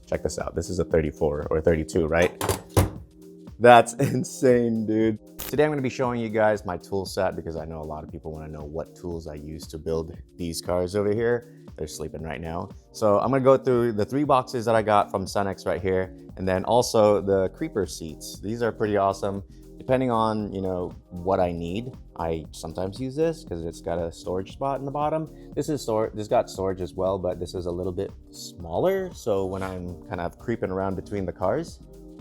Check this out. This is a 34 or 32, right? That's insane, dude. Today I'm gonna be showing you guys my tool set because I know a lot of people wanna know what tools I use to build these cars over here. They're sleeping right now. So I'm gonna go through the 3 boxes that I got from Cenex right here, and then also the creeper seats. These are pretty awesome. Depending on, you know, what I need, I sometimes use this because it's got a storage spot in the bottom. This got storage as well, but this is a little bit smaller. So when I'm kind of creeping around between the cars,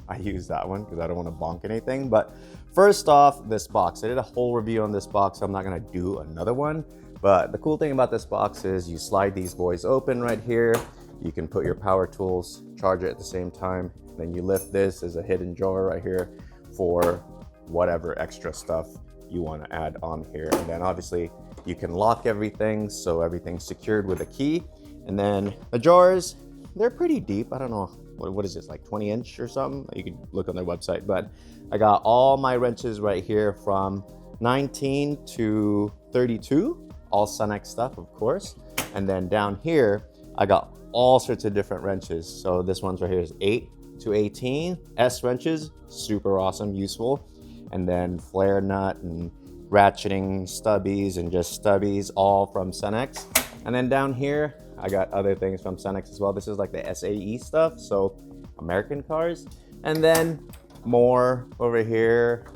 I use that one because I don't want to bonk anything. But first off, this box. I did a whole review on this box, so I'm not going to do another one. But the cool thing about this box is you slide these boys open right here. You can put your power tools, charge it at the same time. Then you lift this as a hidden drawer right here for whatever extra stuff you want to add on here. And then obviously you can lock everything, so everything's secured with a key. And then the drawers, they're pretty deep. I don't know, what is this, like 20 inch or something? You can look on their website, but I got all my wrenches right here from 19 to 32, all Cenex stuff, of course. And then down here, I got all sorts of different wrenches. So this one's right here is 8 to 18 S wrenches, super awesome, useful. And then flare nut and ratcheting stubbies and just stubbies, all from Cenex. And then down here, I got other things from Cenex as well. This is like the SAE stuff, so American cars. And then more over here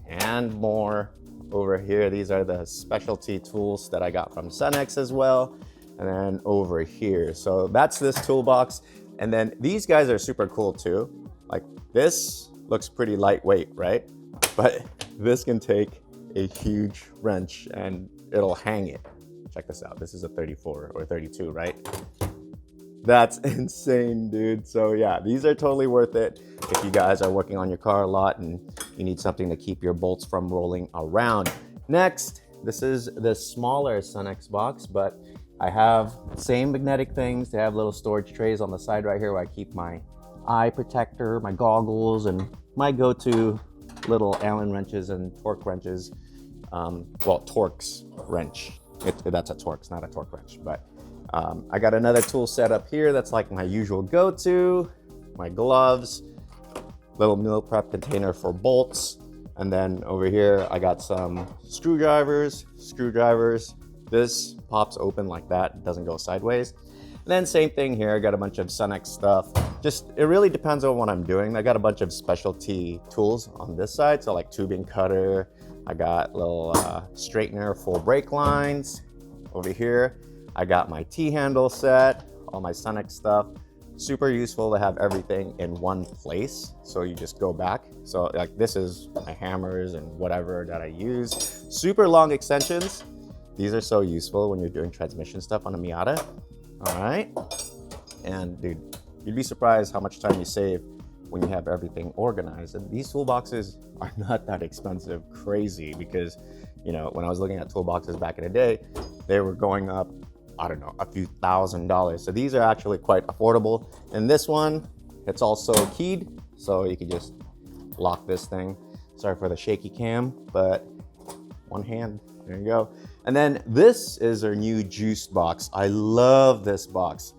and more over here. These are the specialty tools that I got from Cenex as well. And then over here. So that's this toolbox. And then these guys are super cool too. Like this looks pretty lightweight, right? But this can take a huge wrench and it'll hang it. Check this out. This is a 34 or 32, right? That's insane, dude. So yeah, these are totally worth it if you guys are working on your car a lot and you need something to keep your bolts from rolling around. Next, this is the smaller Cenex box, but I have same magnetic things. They have little storage trays on the side right here where I keep my eye protector, my goggles, and my go-to little Allen wrenches and torque wrenches. Well, Torx wrench. That's a Torx, not a torque wrench. But I got another tool set up here that's like my usual go-to. My gloves, little meal prep container for bolts. And then over here, I got some screwdrivers. This pops open like that, it doesn't go sideways. And then same thing here, I got a bunch of Cenex stuff. Just, it really depends on what I'm doing. I got a bunch of specialty tools on this side. So like tubing cutter, I got little straightener for brake lines. Over here, I got my T-handle set, all my Cenex stuff. Super useful to have everything in one place. So you just go back. So like this is my hammers and whatever that I use. Super long extensions. These are so useful when you're doing transmission stuff on a Miata. All right. And dude, you'd be surprised how much time you save when you have everything organized. And these toolboxes are not that expensive, crazy, because, you know, when I was looking at toolboxes back in the day, they were going up, I don't know, a few $1,000s. So these are actually quite affordable. And this one, it's also keyed, so you can just lock this thing. Sorry for the shaky cam, but one hand, there you go. And then this is our new juice box. I love this box.